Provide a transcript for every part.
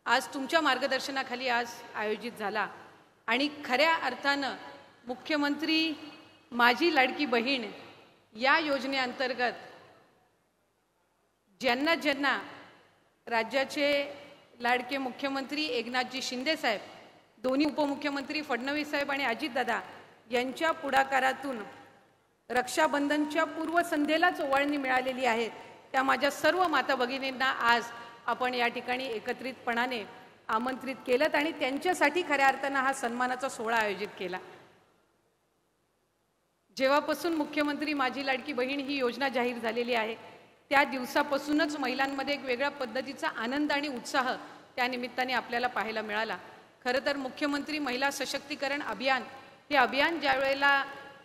आज तुमच्या मार्गदर्शनाखाली आज आयोजित झाला आणि खऱ्या अर्थानं मुख्यमंत्री माझी लाडकी बहीण या योजनेअंतर्गत ज्यांना ज्यांना राज्याचे लाडके मुख्यमंत्री एकनाथजी शिंदे साहेब, दोन्ही उपमुख्यमंत्री फडणवीस साहेब आणि अजितदादा यांच्या पुढाकारातून रक्षाबंधनच्या पूर्वसंध्येलाच ओवाळणी मिळालेली आहे, त्या माझ्या सर्व माता भगिनींना आज आपण या ठिकाणी एकत्रितपणाने आमंत्रित केलंत आणि त्यांच्यासाठी खऱ्या अर्थानं हा सन्मानाचा सोहळा आयोजित केला। जेव्हापासून मुख्यमंत्री माझी लाडकी बहीण ही योजना जाहीर झालेली आहे त्या दिवसापासूनच महिलांमध्ये एक वेगळ्या पद्धतीचा आनंद आणि उत्साह त्या निमित्ताने आपल्याला पाहायला मिळाला। खरं तर मुख्यमंत्री महिला सशक्तीकरण अभियान हे अभियान ज्या वेळेला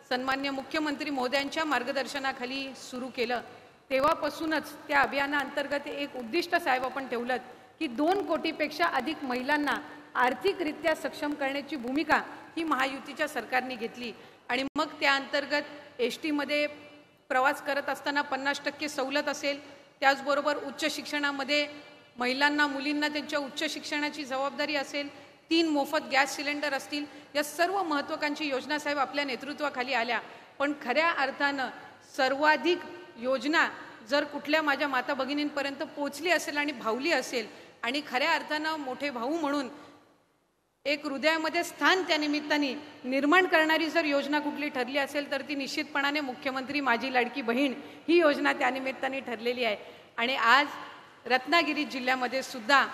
सन्मान्य मुख्यमंत्री महोदयांच्या मार्गदर्शनाखाली सुरू केलं तेव्हापासूनच त्या अभियानाअंतर्गत एक उद्दिष्ट साहेब आपण ठेवलं की 2 कोटीपेक्षा अधिक महिलांना आर्थिकरित्या सक्षम करण्याची भूमिका ही महायुतीच्या सरकारने घेतली आणि मग त्या अंतर्गत एसटी मध्ये प्रवास करत असताना 50% सवलत असेल, त्याचबरोबर उच्च शिक्षणामध्ये महिलांना मुलींना त्यांच्या उच्च शिक्षणाची जबाबदारी असेल, 3 मोफत गॅस सिलेंडर असतील, या सर्व महत्त्वाकांक्षी योजना साहेब आपल्या नेतृत्वाखाली आल्या। पण खऱ्या अर्थानं सर्वाधिक योजना जर कुठल्या माझ्या माता भगिनींपर्यंत पोहोचली असेल आणि भावली असेल आणि खऱ्या अर्थानं मोठे भाऊ म्हणून एक हृदयामध्ये स्थान त्या निमित्ताने निर्माण करणारी जर योजना कुठली ठरली असेल तर ती निश्चितपणाने मुख्यमंत्री माझी लाडकी बहीण ही योजना त्या निमित्ताने ठरलेली आहे। आणि आज रत्नागिरी जिल्ह्यामध्ये सुद्धा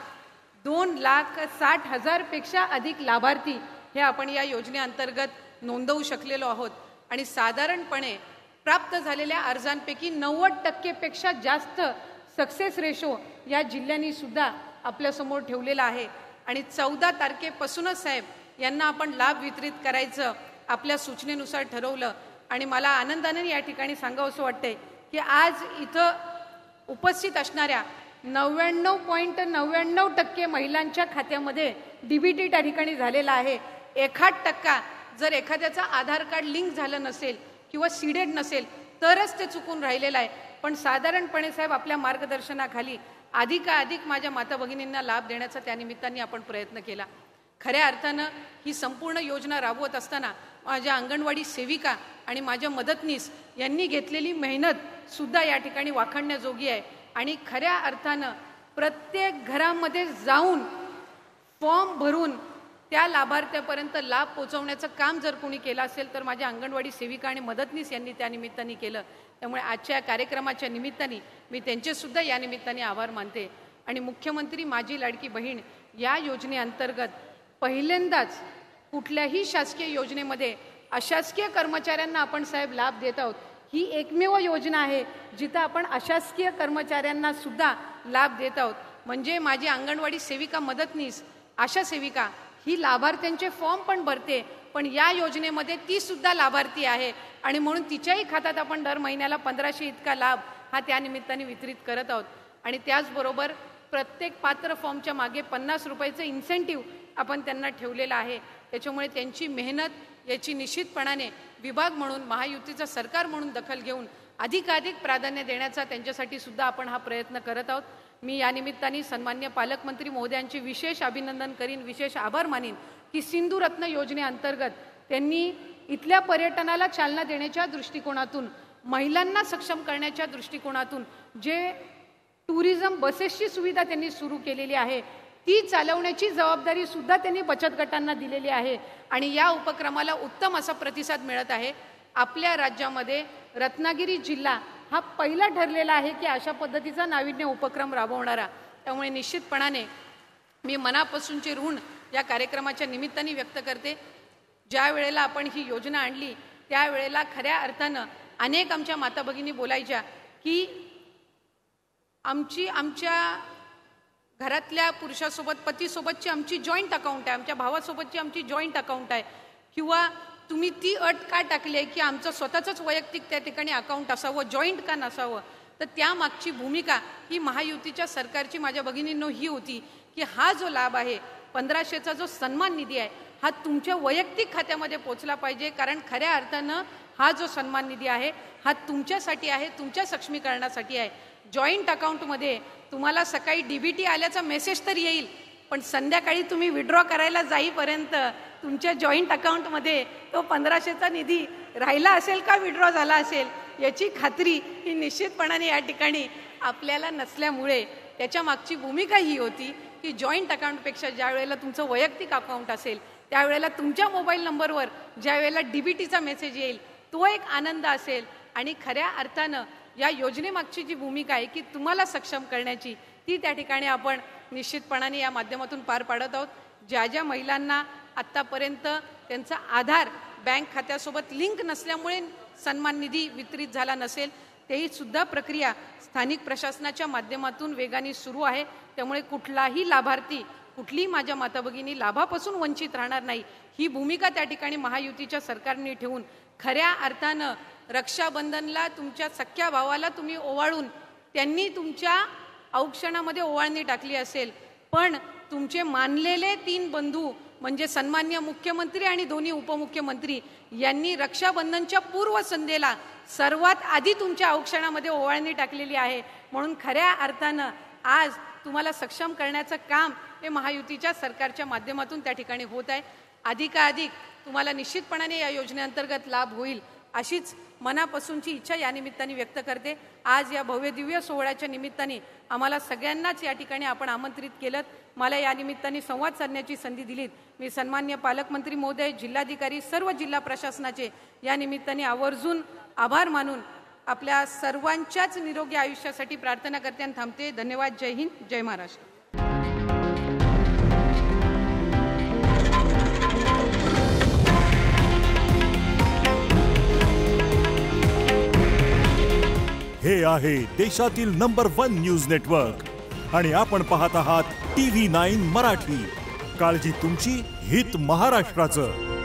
2,60,000 पेक्षा अधिक लाभार्थी हे आपण या योजनेअंतर्गत नोंदवू शकलेलो आहोत आणि साधारणपणे प्राप्त झालेल्या अर्जांपैकी 90% पेक्षा जास्त सक्सेस रेशो या जिल्ह्यांनी सुद्धा आपल्यासमोर ठेवलेला आहे आणि 14 तारखेपासूनच साहेब यांना आपण लाभ वितरित करायचं आपल्या सूचनेनुसार ठरवलं आणि मला आनंदाने या ठिकाणी सांगावंसं वाटतंय की आज इथं उपस्थित असणाऱ्या 99.99% महिलांच्या खात्यामध्ये डीबीटी त्या ठिकाणी झालेला आहे। 1% जर एखाद्याचा आधार कार्ड लिंक झालं नसेल किंवा सीडेड नसेल तरच ते चुकून राहिलेलं आहे। पण साधारणपणे साहेब आपल्या मार्गदर्शनाखाली अधिकाधिक माझ्या माता भगिनींना लाभ देण्याचा त्या निमित्ताने आपण प्रयत्न केला। खऱ्या अर्थानं ही संपूर्ण योजना राबवत असताना माझ्या अंगणवाडी सेविका आणि माझ्या मदतनीस यांनी घेतलेली मेहनत सुद्धा या ठिकाणी वाखाणण्याजोगी आहे आणि खऱ्या अर्थानं प्रत्येक घरामध्ये जाऊन फॉर्म भरून त्या लाभार्थ्यापर्यंत लाभ पोहोचवण्याचं काम जर कोणी केलं असेल तर माझ्या अंगणवाडी सेविका आणि मदतनीस यांनी त्या निमित्ताने केलं। त्यामुळे आजच्या कार्यक्रमाच्या निमित्ताने मी त्यांचे सुद्धा या निमित्ताने आभार मानते आणि मुख्यमंत्री माझी लाडकी बहीण या योजनेअंतर्गत पहिल्यांदाच कुठल्याही शासकीय योजनेमध्ये अशासकीय कर्मचाऱ्यांना आपण साहेब लाभ देत आहोत। ही एकमेव योजना आहे जिथं आपण अशासकीय कर्मचाऱ्यांना सुद्धा लाभ देत आहोत। म्हणजे माझी अंगणवाडी सेविका मदतनीस आशा सेविका ही लाभार्थ्यांचे फॉर्म पण भरते पण या योजनेमध्ये ती सुद्धा लाभार्थी आहे आणि म्हणून तिच्याही खात्यात आपण दर महिन्याला 1500 इतका लाभ हा त्या निमित्ताने वितरित करत आहोत आणि त्याचबरोबर प्रत्येक पात्र फॉर्मच्या मागे 50 रुपयाचं इन्सेंटिव्ह आपण त्यांना ठेवलेलं आहे। त्याच्यामुळे त्यांची मेहनत याची निश्चितपणाने विभाग म्हणून महायुतीचं सरकार म्हणून दखल घेऊन अधिकाधिक प्राधान्य देण्याचा त्यांच्यासाठी सुद्धा आपण हा प्रयत्न करत आहोत। मी या निमित्ताने सन्मान्य पालकमंत्री महोदयांचे विशेष अभिनंदन करीन, विशेष आभार मानीन की सिंधुरत्न योजनेअंतर्गत त्यांनी इथल्या पर्यटनाला चालना देण्याच्या दृष्टिकोनातून महिलांना सक्षम करण्याच्या दृष्टिकोनातून जे टुरिझम बसेसची सुविधा त्यांनी सुरू केलेली आहे ती चालवण्याची जबाबदारी सुद्धा त्यांनी बचत गटांना दिलेली आहे आणि या उपक्रमाला उत्तम असा प्रतिसाद मिळत आहे। आपल्या राज्यामध्ये रत्नागिरी जिल्हा हा पहिला ठरलेला आहे की अशा पद्धतीचा नाविन्य उपक्रम राबवणारा। त्यामुळे निश्चितपणाने मी मनापासूनचे ऋण या कार्यक्रमाच्या निमित्ताने व्यक्त करते। ज्या वेळेला आपण ही योजना आणली त्यावेळेला खऱ्या अर्थानं अनेक आमच्या माता भगिनी बोलायच्या की आमच्या घरातल्या पुरुषासोबत पतीसोबतची आमची जॉईंट अकाउंट आहे, आमच्या भावासोबतची आमची जॉईंट अकाउंट आहे किंवा तुम्ही ती अट का टाकली आहे की आमचं स्वतःचंच वैयक्तिक त्या ठिकाणी अकाउंट असावं, जॉईंट का नसावं। तर त्यामागची भूमिका ही महायुतीच्या सरकारची माझ्या भगिनींनो ही होती की हा जो लाभ आहे 1500चा जो सन्मान निधी आहे हा तुमच्या वैयक्तिक खात्यामध्ये पोहोचला पाहिजे कारण खऱ्या अर्थानं हा जो सन्मान निधी आहे हा तुमच्यासाठी आहे, तुमच्या सक्षमीकरणासाठी आहे। जॉईंट अकाउंटमध्ये तुम्हाला सकाळी डीबीटी आल्याचा मेसेज तर येईल पण संध्याकाळी तुम्ही विड्रॉ करायला जाईपर्यंत तुमच्या जॉईंट अकाउंटमध्ये तो 1500चा निधी राहिला असेल का विड्रॉ झाला असेल याची खात्री ही निश्चितपणाने या ठिकाणी आपल्याला नसल्यामुळे त्याच्या मागची भूमिका ही होती की जॉईंट अकाउंटपेक्षा ज्या वेळेला तुमचं वैयक्तिक अकाउंट असेल त्यावेळेला तुमच्या मोबाईल नंबरवर ज्या वेळेला डीबीटीचा मेसेज येईल तो एक आनंद असेल. आणि खऱ्या अर्थानं या योजनेमागची जी भूमिका आहे की तुम्हाला सक्षम करण्याची ती त्या ठिकाणी आपण निश्चितपणाने या माध्यमातून पार पाडत आहोत. ज्या ज्या महिलांना आत्तापर्यंत त्यांचा आधार बँक खात्यासोबत लिंक नसल्यामुळे सन्मान निधी वितरित झाला नसेल तेही सुद्धा प्रक्रिया स्थानिक प्रशासनाच्या माध्यमातून वेगाने सुरू आहे. त्यामुळे कुठलाही लाभार्थी कुठलीही माझ्या माता भगिनी लाभापासून वंचित राहणार नाही ही भूमिका त्या ठिकाणी महायुतीच्या सरकारने ठेवून खऱ्या अर्थानं रक्षाबंधनला तुमच्या सख्या भावाला तुम्ही ओवाळून त्यांनी तुमच्या औक्षणामध्ये ओवाळणी टाकली असेल पण तुमचे मानलेले 3 बंधू म्हणजे सन्मान्य मुख्यमंत्री आणि दोन्ही उपमुख्यमंत्री यांनी रक्षाबंधनच्या पूर्वसंध्येला सर्वात आधी तुमच्या औक्षणामध्ये ओवाळणी टाकलेली आहे. म्हणून खऱ्या अर्थानं आज तुम्हाला सक्षम करण्याचं काम हे महायुतीच्या सरकारच्या माध्यमातून त्या ठिकाणी होत आहे. अधिकाधिक तुम्हाला निश्चितपणाने या योजनेअंतर्गत लाभ होईल अशीच मनापासूनची इच्छा या निमित्ताने व्यक्त करते. आज या भव्य दिव्य सोहळ्याच्या निमित्ताने आम्हाला सगळ्यांनाच या ठिकाणी आपण आमंत्रित केलं. मला या निमित्ताने संवाद साधण्याची संधी दिलीत. मी सन्मान्य पालकमंत्री महोदय, जिल्हाधिकारी, सर्व जिल्हा प्रशासनाचे या निमित्ताने आवर्जून आभार मानून आपल्या सर्वांच्याच निरोगी आयुष्यासाठी प्रार्थना करते आणि थांबते. धन्यवाद. जय हिंद, जय महाराष्ट्र. हे आहे देशातील नंबर 1 न्यूज नेटवर्क आणि आपण पाहत आहात TV9 मराठी. काळजी तुमची, हित महाराष्ट्राचं.